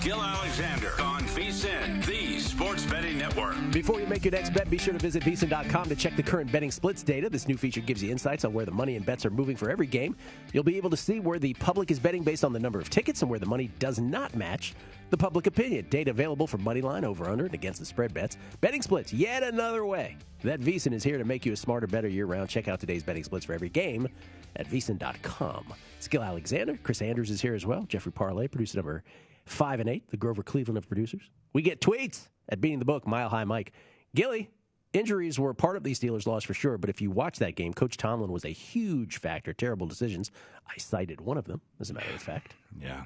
Gill Alexander on VSiN, the Sports Betting Network. Before you make your next bet, be sure to visit VSiN.com to check the current betting splits data. This new feature gives you insights on where the money and bets are moving for every game. You'll be able to see where the public is betting based on the number of tickets and where the money does not match the public opinion. Data available for moneyline, over-under, and against the spread bets. Betting splits, yet another way that VSiN is here to make you a smarter, better year-round. Check out today's betting splits for every game at VSiN.com. It's Gill Alexander. Chris Andrews is here as well. Jeffrey Parlay, producer number 5 and 8, the Grover Cleveland of producers. We get tweets at Beating the Book, Mile High Mike. Gilly, injuries were part of the Steelers' loss for sure, but if you watch that game, Coach Tomlin was a huge factor. Terrible decisions. I cited one of them, as a matter of fact. Yeah.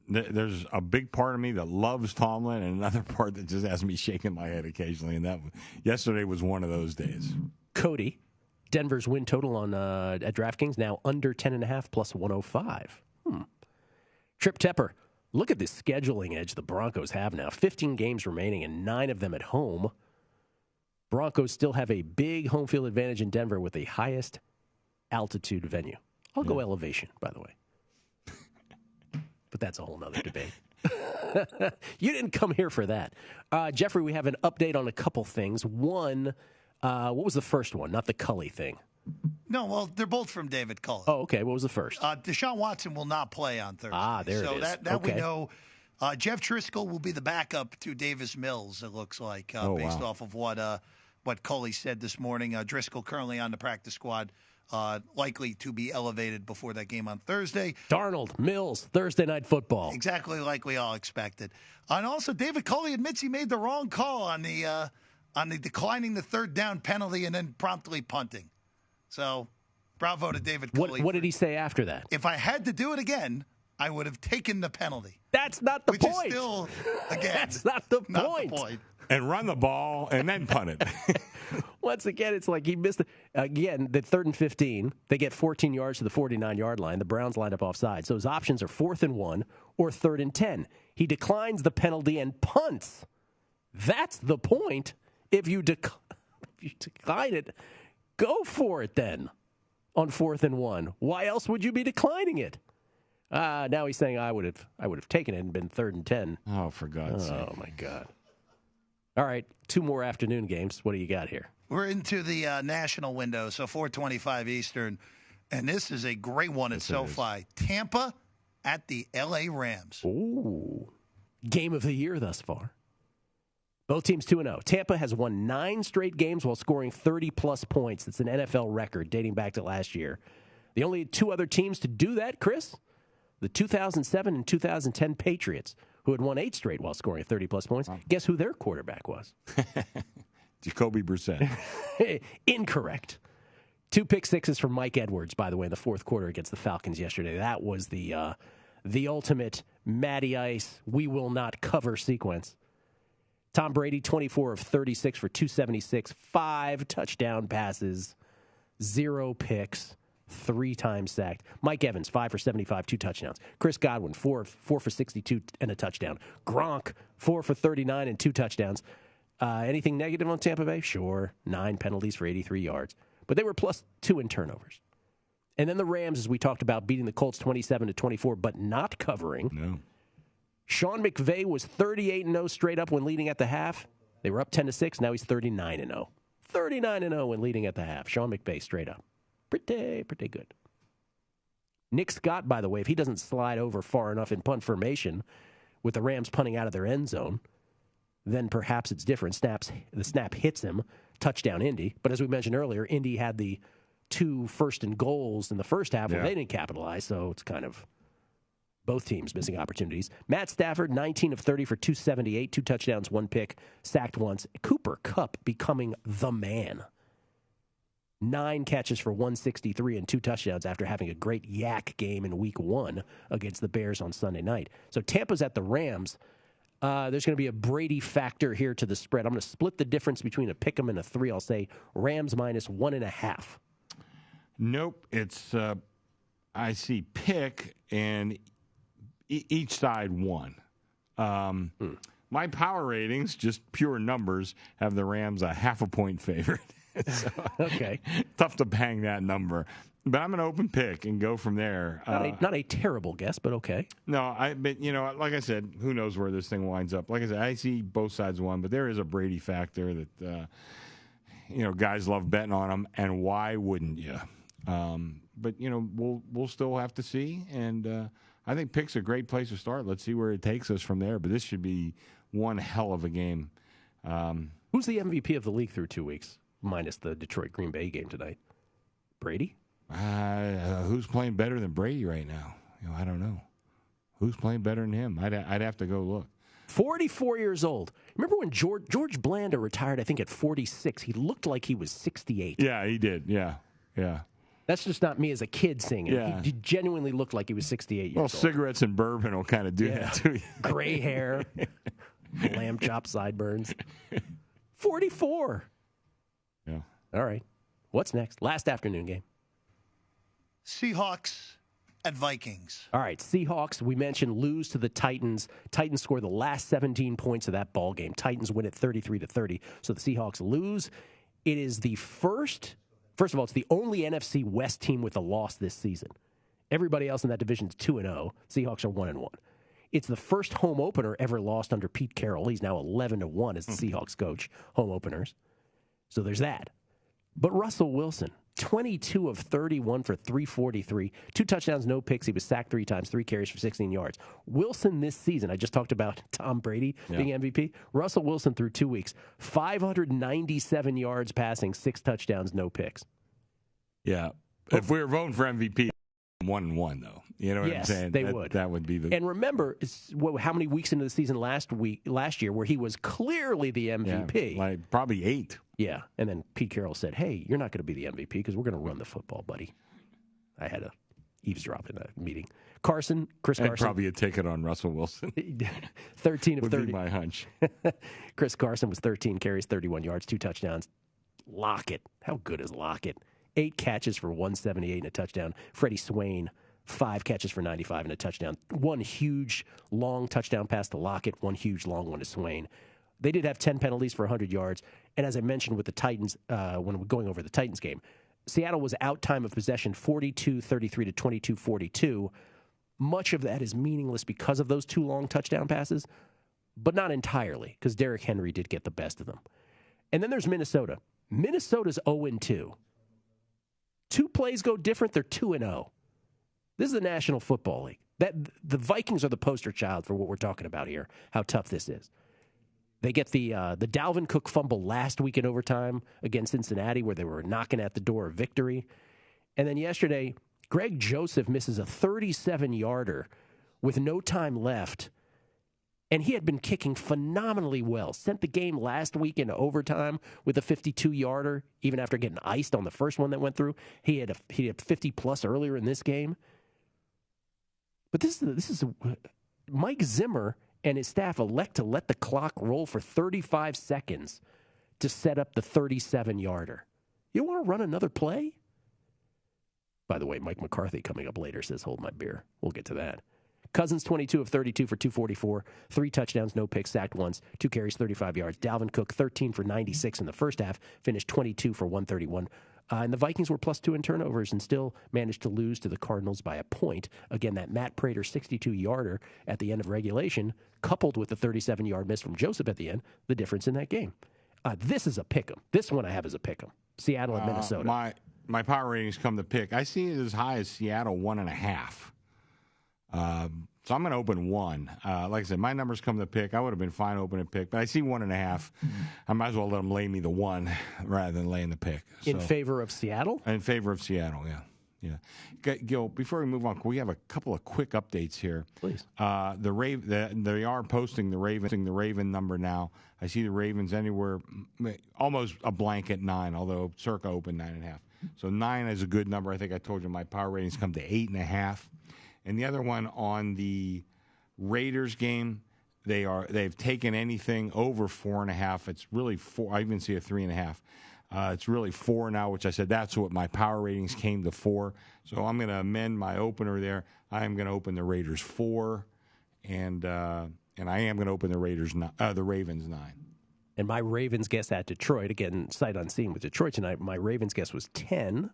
There's a big part of me that loves Tomlin and another part that just has me shaking my head occasionally, and that yesterday was one of those days. Cody, Denver's win total on at DraftKings now under 10.5 plus 105. Trip Tepper, look at the scheduling edge the Broncos have now. 15 games remaining and 9 of them at home. Broncos still have a big home field advantage in Denver with the highest altitude venue. I'll go elevation, by the way. But that's a whole nother debate. You didn't come here for that. Jeffrey, we have an update on a couple things. One, what was the first one? Not the Cully thing. No, well, they're both from David Cullen. Oh, okay. What was the first? Deshaun Watson will not play on Thursday. There it is. So that we know. Jeff Driscoll will be the backup to Davis Mills, it looks like, based off of what Cully said this morning. Driscoll currently on the practice squad, likely to be elevated before that game on Thursday. Darnold, Mills, Thursday Night Football. Exactly like we all expected. And also, David Cully admits he made the wrong call on the declining the third down penalty and then promptly punting. So, bravo to David Cully. What did he say after that? If I had to do it again, I would have taken the penalty. That's not the point. Which is still, again, that's not the point. And run the ball and then punt it. Once again, it's like he missed again, the 3rd and 15. They get 14 yards to the 49-yard line. The Browns line up offside. So his options are 4th and 1 or 3rd and 10. He declines the penalty and punts. That's the point. If you decline it, go for it then on 4th and 1. Why else would you be declining it? Now he's saying I would have taken it and been 3rd and 10. Oh, for God's sake. Oh, my God. All right, 2 more afternoon games. What do you got here? We're into the national window, so 4:25 Eastern, and this is a great one at SoFi. Tampa at the L.A. Rams. Ooh, game of the year thus far. Both teams 2-0. Tampa has won 9 straight games while scoring 30-plus points. It's an NFL record dating back to last year. The only 2 other teams to do that, Chris, the 2007 and 2010 Patriots, who had won 8 straight while scoring 30-plus points. Guess who their quarterback was? Jacoby Brissett. Incorrect. 2 pick sixes from Mike Edwards, by the way, in the fourth quarter against the Falcons yesterday. That was the ultimate Matty Ice, we will not cover sequence. Tom Brady, 24 of 36 for 276, 5 touchdown passes, 0 picks, 3 times sacked. Mike Evans, 5 for 75, 2 touchdowns. Chris Godwin, 4 for 62 and a touchdown. Gronk, 4 for 39 and 2 touchdowns. Anything negative on Tampa Bay? Sure. 9 penalties for 83 yards. But they were plus 2 in turnovers. And then the Rams, as we talked about, beating the Colts 27-24, but not covering. No. Sean McVay was 38-0 straight up when leading at the half. They were up 10-6. Now he's 39-0. 39-0 when leading at the half. Sean McVay straight up. Pretty good. Nick Scott, by the way, if he doesn't slide over far enough in punt formation with the Rams punting out of their end zone, then perhaps it's different. The snap hits him. Touchdown, Indy. But as we mentioned earlier, Indy had the 2 first and goals in the first half, and they didn't capitalize, so it's kind of both teams missing opportunities. Matt Stafford, 19 of 30 for 278, 2 touchdowns, 1 pick, sacked once. Cooper Kupp becoming the man. 9 catches for 163 and 2 touchdowns after having a great yak game in week 1 against the Bears on Sunday night. So Tampa's at the Rams. There's going to be a Brady factor here to the spread. I'm going to split the difference between a pick'em and a 3. I'll say Rams minus 1.5. Nope. It's I see pick and each side 1. My power ratings, just pure numbers, have the Rams a 0.5 point favorite. So, okay. Tough to bang that number. But I'm an open pick and go from there. Not a terrible guess, but okay. No, but like I said, who knows where this thing winds up? Like I said, I see both sides won, but there is a Brady factor that guys love betting on him, and why wouldn't you? But we'll still have to see, and I think pick's a great place to start. Let's see where it takes us from there. But this should be one hell of a game. Who's the MVP of the league through 2 weeks, minus the Detroit Green Bay game tonight? Brady? Who's playing better than Brady right now? I don't know. Who's playing better than him? I'd have to go look. 44 years old. Remember when George Blanda retired, I think, at 46? He looked like he was 68. Yeah, he did. Yeah. That's just not me as a kid saying it. Yeah. He genuinely looked like he was 68 years old. Well, cigarettes and bourbon will kind of do that to you. Gray hair, lamb chop sideburns. 44. Yeah. All right. What's next? Last afternoon game. Seahawks at Vikings. All right, Seahawks, we mentioned, lose to the Titans. Titans score the last 17 points of that ball game. Titans win it 33-30. So the Seahawks lose. It is the first of all, it's the only NFC West team with a loss this season. Everybody else in that division is 2-0. Seahawks are 1-1. It's the first home opener ever lost under Pete Carroll. He's now 11-1 as the Seahawks coach, home openers. So there's that. But Russell Wilson, 22 of 31 for 343, 2 touchdowns, no picks. He was sacked 3 times, 3 carries for 16 yards. Wilson this season, I just talked about Tom Brady being MVP. Russell Wilson through 2 weeks, 597 yards passing, 6 touchdowns, no picks. Yeah. If we were voting for MVP, 1-1 though. You know what I'm saying? They would. That would be the. And remember, how many weeks into the season last year where he was clearly the MVP? Yeah, like probably 8. Yeah, and then Pete Carroll said, "Hey, you're not going to be the MVP because we're going to run the football, buddy." I had to eavesdrop in that meeting. Chris Carson. And probably a ticket on Russell Wilson. 13 of would 30. Be my hunch. Chris Carson was 13 carries, 31 yards, 2 touchdowns. Lockett, how good is Lockett? 8 catches for 178 and a touchdown. Freddie Swain, 5 catches for 95 and a touchdown. 1 huge long touchdown pass to Lockett, 1 huge long one to Swain. They did have 10 penalties for 100 yards. And as I mentioned with the Titans, when we're going over the Titans game, Seattle was out time of possession 42-33 to 22-42. Much of that is meaningless because of those 2 long touchdown passes, but not entirely because Derrick Henry did get the best of them. And then there's Minnesota. Minnesota's 0-2. 2 plays go different, they're 2-0. This is the National Football League. The Vikings are the poster child for what we're talking about here, how tough this is. They get the Dalvin Cook fumble last week in overtime against Cincinnati where they were knocking at the door of victory. And then yesterday, Greg Joseph misses a 37-yarder with no time left. And he had been kicking phenomenally well. Sent the game last week into overtime with a 52-yarder, even after getting iced on the first one that went through. He had 50-plus earlier in this game. But this is Mike Zimmer and his staff elect to let the clock roll for 35 seconds to set up the 37-yarder. You want to run another play? By the way, Mike McCarthy coming up later says, hold my beer. We'll get to that. Cousins, 22 of 32 for 244, 3 touchdowns, no picks, sacked once, 2 carries, 35 yards. Dalvin Cook, 13 for 96 in the first half, finished 22 for 131. And the Vikings were +2 in turnovers and still managed to lose to the Cardinals by a point. Again, that Matt Prater 62-yarder at the end of regulation, coupled with the 37-yard miss from Joseph at the end, the difference in that game. This is a pick'em. This one I have as a pick'em. Seattle and Minnesota. My power ratings come to pick. I see it as high as Seattle 1.5. So I'm going to open 1. Like I said, my numbers come to pick. I would have been fine opening pick, but I see 1.5. I might as well let them lay me the 1 rather than laying the pick. So, in favor of Seattle? In favor of Seattle, yeah. Gil, before we move on, we have a couple of quick updates here. Please. They are posting the Raven number now. I see the Ravens anywhere, almost a blanket 9, although circa open 9.5. So 9 is a good number. I think I told you my power ratings come to 8.5. And the other one on the Raiders game, they've taken anything over 4.5. It's really 4. I even see a 3.5. It's really 4 now, which I said that's what my power ratings came to 4. So I'm going to amend my opener there. I am going to open the Raiders 4, and I am going to open the Ravens 9. And my Ravens guess at Detroit, again, sight unseen with Detroit tonight, my Ravens guess was 10.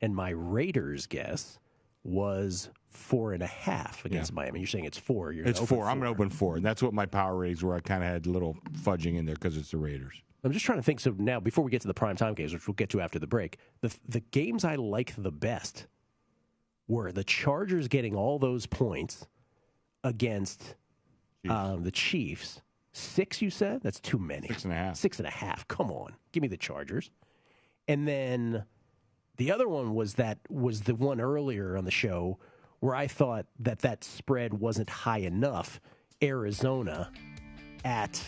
and my Raiders guess was 4.5 against Miami. You're saying it's 4. It's 4. I'm going to open 4. And that's what my power ratings were. I kind of had a little fudging in there because it's the Raiders. I'm just trying to think. So now, before we get to the primetime games, which we'll get to after the break, the games I like the best were the Chargers getting all those points against the Chiefs. 6, you said? That's too many. 6.5. 6.5. Come on. Give me the Chargers. And then the other one was the one earlier on the show where I thought that spread wasn't high enough. Arizona at...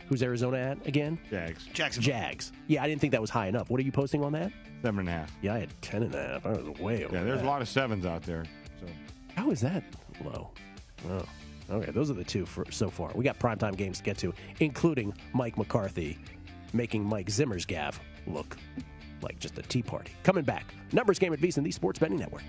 Who's Arizona at again? Jags. Yeah, I didn't think that was high enough. What are you posting on that? 7.5. Yeah, I had 10.5. I was way over. Yeah, there's a lot of 7s out there. So how is that low? Oh, okay. Those are the 2 so far. We got primetime games to get to, including Mike McCarthy making Mike Zimmer's gaff look like just a tea party. Coming back, numbers game at VSiN, the Sports Betting Network.